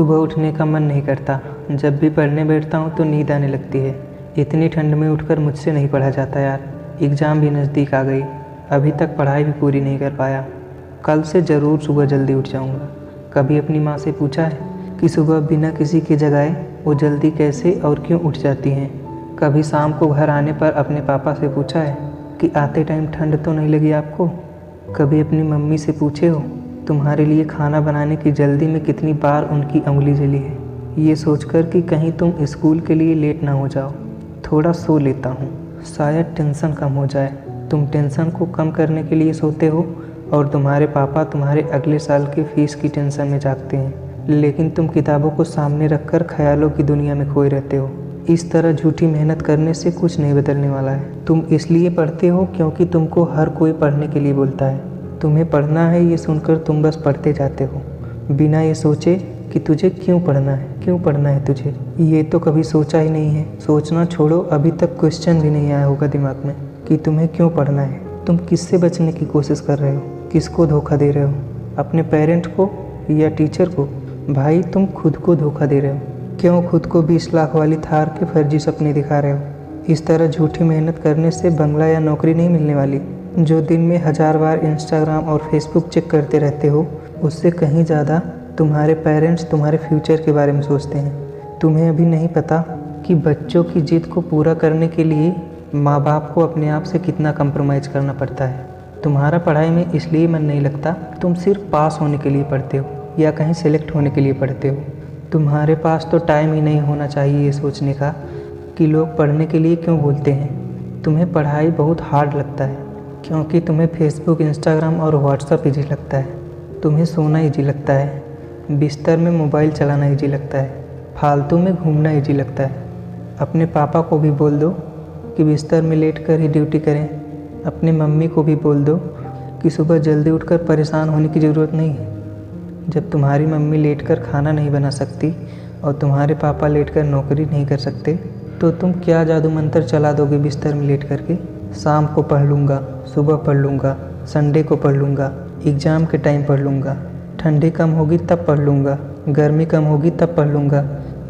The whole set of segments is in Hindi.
सुबह उठने का मन नहीं करता। जब भी पढ़ने बैठता हूँ तो नींद आने लगती है। इतनी ठंड में उठकर मुझसे नहीं पढ़ा जाता यार। एग्ज़ाम भी नज़दीक आ गई, अभी तक पढ़ाई भी पूरी नहीं कर पाया। कल से ज़रूर सुबह जल्दी उठ जाऊँगा। कभी अपनी माँ से पूछा है कि सुबह बिना किसी के जगाए वो जल्दी कैसे और क्यों उठ जाती हैं। कभी शाम को घर आने पर अपने पापा से पूछा है कि आते टाइम ठंड तो नहीं लगी आपको। कभी अपनी मम्मी से पूछे हो तुम्हारे लिए खाना बनाने की जल्दी में कितनी बार उनकी उंगली जली है, ये सोचकर कि कहीं तुम स्कूल के लिए लेट ना हो जाओ। थोड़ा सो लेता हूँ, शायद टेंशन कम हो जाए। तुम टेंशन को कम करने के लिए सोते हो और तुम्हारे पापा तुम्हारे अगले साल की फ़ीस की टेंशन में जागते हैं, लेकिन तुम किताबों को सामने रखकर ख्यालों की दुनिया में खोए रहते हो। इस तरह झूठी मेहनत करने से कुछ नहीं बदलने वाला है। तुम इसलिए पढ़ते हो क्योंकि तुमको हर कोई पढ़ने के लिए बोलता है। तुम्हें पढ़ना है ये सुनकर तुम बस पढ़ते जाते हो, बिना ये सोचे कि तुझे क्यों पढ़ना है तुझे। ये तो कभी सोचा ही नहीं है। सोचना छोड़ो, अभी तक क्वेश्चन भी नहीं आया होगा दिमाग में कि तुम्हें क्यों पढ़ना है। तुम किससे बचने की कोशिश कर रहे हो, किसको धोखा दे रहे हो, अपने पेरेंट को या टीचर को। भाई तुम खुद को धोखा दे रहे हो। क्यों खुद को 20 लाख वाली थार के फर्जी सपने दिखा रहे हो। इस तरह झूठी मेहनत करने से बंगला या नौकरी नहीं मिलने वाली। जो दिन में 1000 बार इंस्टाग्राम और फेसबुक चेक करते रहते हो, उससे कहीं ज़्यादा तुम्हारे पेरेंट्स तुम्हारे फ्यूचर के बारे में सोचते हैं। तुम्हें अभी नहीं पता कि बच्चों की जिद को पूरा करने के लिए माँ बाप को अपने आप से कितना कंप्रोमाइज़ करना पड़ता है। तुम्हारा पढ़ाई में इसलिए मन नहीं लगता, तुम सिर्फ पास होने के लिए पढ़ते हो या कहीं सेलेक्ट होने के लिए पढ़ते हो। तुम्हारे पास तो टाइम ही नहीं होना चाहिए ये सोचने का कि लोग पढ़ने के लिए क्यों बोलते हैं। तुम्हें पढ़ाई बहुत हार्ड लगता है क्योंकि तुम्हें फेसबुक, इंस्टाग्राम और व्हाट्सएप ईजी लगता है। तुम्हें सोना ईजी लगता है, बिस्तर में मोबाइल चलाना ईजी लगता है, फालतू में घूमना ईजी लगता है। अपने पापा को भी बोल दो कि बिस्तर में लेट कर ही ड्यूटी करें। अपनी मम्मी को भी बोल दो कि सुबह जल्दी उठकर परेशान होने की ज़रूरत नहीं है। जब तुम्हारी मम्मी लेटकर खाना नहीं बना सकती और तुम्हारे पापा लेटकर नौकरी नहीं कर सकते, तो तुम क्या जादू मंत्र चला दोगे बिस्तर में लेट करके। शाम को पढ़ लूँगा, सुबह पढ़ लूँगा, संडे को पढ़ लूँगा, एग्ज़ाम के टाइम पढ़ लूँगा, ठंडी कम होगी तब पढ़ लूँगा, गर्मी कम होगी तब पढ़ लूँगा,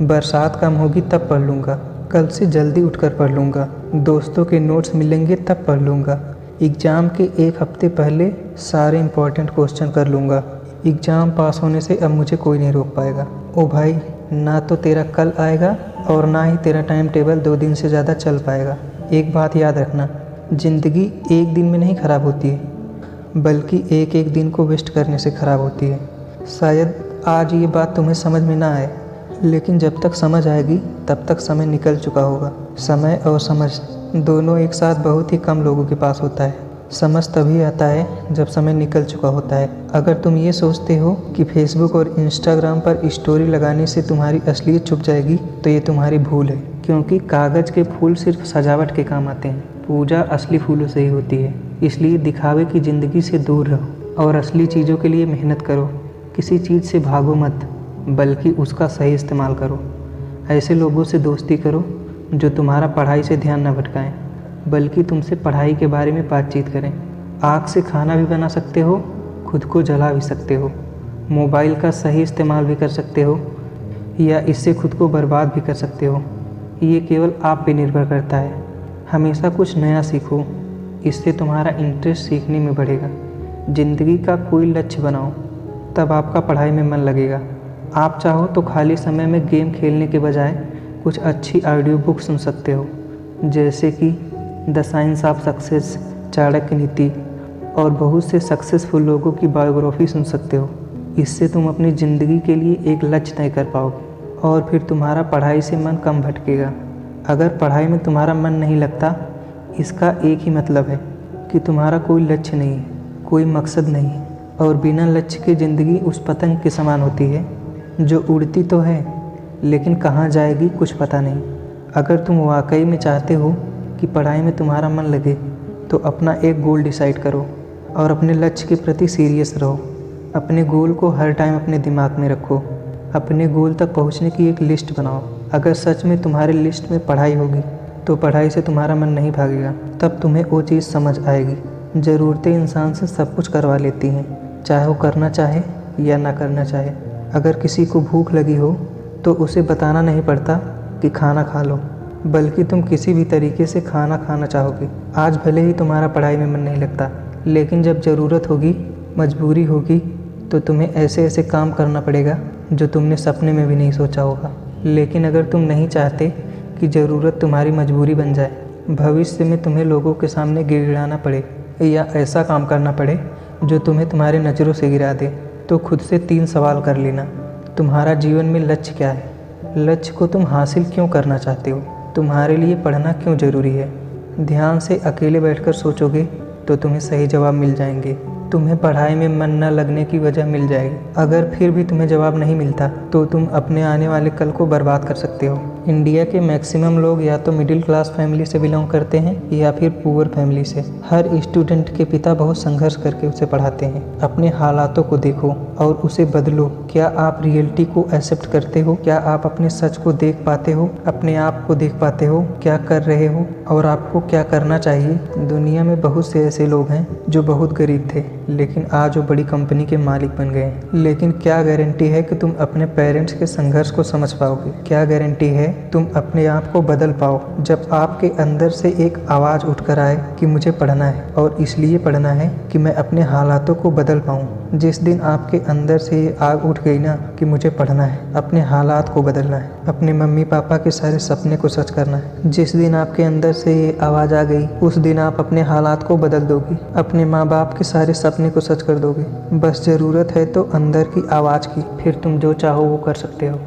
बरसात कम होगी तब पढ़ लूँगा, कल से जल्दी उठकर पढ़ लूँगा, दोस्तों के नोट्स मिलेंगे तब पढ़ लूँगा, एग्ज़ाम के 1 हफ्ते पहले सारे इम्पोर्टेंट क्वेश्चन कर लूँगा। एग्ज़ाम पास होने से अब मुझे कोई नहीं रोक पाएगा। ओ भाई, ना तो तेरा कल आएगा और ना ही तेरा टाइम टेबल 2 दिन से ज़्यादा चल पाएगा। एक बात याद रखना, ज़िंदगी एक दिन में नहीं ख़राब होती है, बल्कि एक एक दिन को वेस्ट करने से ख़राब होती है। शायद आज ये बात तुम्हें समझ में ना आए, लेकिन जब तक समझ आएगी तब तक समय निकल चुका होगा। समय और समझ दोनों एक साथ बहुत ही कम लोगों के पास होता है। समझ तभी आता है जब समय निकल चुका होता है। अगर तुम ये सोचते हो कि फेसबुक और इंस्टाग्राम पर स्टोरी लगाने से तुम्हारी असलियत छुप जाएगी, तो ये तुम्हारी भूल है, क्योंकि कागज़ के फूल सिर्फ सजावट के काम आते हैं। पूजा असली फूलों से ही होती है। इसलिए दिखावे की ज़िंदगी से दूर रहो और असली चीज़ों के लिए मेहनत करो। किसी चीज़ से भागो मत, बल्कि उसका सही इस्तेमाल करो। ऐसे लोगों से दोस्ती करो जो तुम्हारा पढ़ाई से ध्यान न भटकाएं, बल्कि तुमसे पढ़ाई के बारे में बातचीत करें। आग से खाना भी बना सकते हो, खुद को जला भी सकते हो। मोबाइल का सही इस्तेमाल भी कर सकते हो या इससे खुद को बर्बाद भी कर सकते हो। ये केवल आप पे निर्भर करता है। हमेशा कुछ नया सीखो, इससे तुम्हारा इंटरेस्ट सीखने में बढ़ेगा। ज़िंदगी का कोई लक्ष्य बनाओ, तब आपका पढ़ाई में मन लगेगा। आप चाहो तो खाली समय में गेम खेलने के बजाय कुछ अच्छी ऑडियो बुक सुन सकते हो, जैसे कि the science of success, Chanakya नीति और बहुत से सक्सेसफुल लोगों की बायोग्राफी सुन सकते हो। इससे तुम अपनी ज़िंदगी के लिए एक लक्ष्य तय कर पाओगे और फिर तुम्हारा पढ़ाई से मन कम भटकेगा। अगर पढ़ाई में तुम्हारा मन नहीं लगता, इसका एक ही मतलब है कि तुम्हारा कोई लक्ष्य नहीं है, कोई मकसद नहीं है। और बिना लक्ष्य की ज़िंदगी उस पतंग के समान होती है जो उड़ती तो है, लेकिन कहाँ जाएगी कुछ पता नहीं। अगर तुम वाकई में चाहते हो कि पढ़ाई में तुम्हारा मन लगे, तो अपना एक गोल डिसाइड करो और अपने लक्ष्य के प्रति सीरियस रहो। अपने गोल को हर टाइम अपने दिमाग में रखो। अपने गोल तक पहुंचने की एक लिस्ट बनाओ। अगर सच में तुम्हारे लिस्ट में पढ़ाई होगी, तो पढ़ाई से तुम्हारा मन नहीं भागेगा। तब तुम्हें वो चीज़ समझ आएगी। ज़रूरतें इंसान से सब कुछ करवा लेती हैं, चाहे वो करना चाहे या ना करना चाहे। अगर किसी को भूख लगी हो तो उसे बताना नहीं पड़ता कि खाना खा लो, बल्कि तुम किसी भी तरीके से खाना खाना चाहोगे। आज भले ही तुम्हारा पढ़ाई में मन नहीं लगता, लेकिन जब ज़रूरत होगी, मजबूरी होगी, तो तुम्हें ऐसे ऐसे काम करना पड़ेगा जो तुमने सपने में भी नहीं सोचा होगा। लेकिन अगर तुम नहीं चाहते कि ज़रूरत तुम्हारी मजबूरी बन जाए, भविष्य में तुम्हें लोगों के सामने गिड़गिड़ाना पड़े या ऐसा काम करना पड़े जो तुम्हें तुम्हारे नज़रों से गिरा दे, तो खुद से 3 सवाल कर लेना। तुम्हारा जीवन में लक्ष्य क्या है? लक्ष्य को तुम हासिल क्यों करना चाहते हो? तुम्हारे लिए पढ़ना क्यों ज़रूरी है? ध्यान से अकेले बैठकर सोचोगे तो तुम्हें सही जवाब मिल जाएंगे। तुम्हें पढ़ाई में मन न लगने की वजह मिल जाएगी। अगर फिर भी तुम्हें जवाब नहीं मिलता तो तुम अपने आने वाले कल को बर्बाद कर सकते हो। इंडिया के मैक्सिमम लोग या तो मिडिल क्लास फैमिली से बिलोंग करते हैं या फिर पुअर फैमिली से। हर स्टूडेंट के पिता बहुत संघर्ष करके उसे पढ़ाते हैं। अपने हालातों को देखो और उसे बदलो। क्या आप रियलिटी को एक्सेप्ट करते हो? क्या आप अपने सच को देख पाते हो? अपने आप को देख पाते हो? क्या कर रहे हो और आपको क्या करना चाहिए? दुनिया में बहुत से ऐसे लोग हैं जो बहुत गरीब थे, लेकिन आज वो बड़ी कंपनी के मालिक बन गए। लेकिन क्या गारंटी है कि तुम अपने पेरेंट्स के संघर्ष को समझ पाओगे? क्या गारंटी है तुम अपने आप को बदल पाओ? जब आपके अंदर से एक आवाज़ उठकर आए कि मुझे पढ़ना है और इसलिए पढ़ना है कि मैं अपने हालातों को बदल पाऊँ। जिस दिन आपके अंदर से ये आग उठ गई ना कि मुझे पढ़ना है, अपने हालात को बदलना है, अपने मम्मी पापा के सारे सपने को सच करना है, जिस दिन आपके अंदर से ये आवाज़ आ गई, उस दिन आप अपने हालात को बदल दोगे, अपने माँ बाप के सारे सपने को सच कर दोगे। बस ज़रूरत है तो अंदर की आवाज़ की, फिर तुम जो चाहो वो कर सकते हो।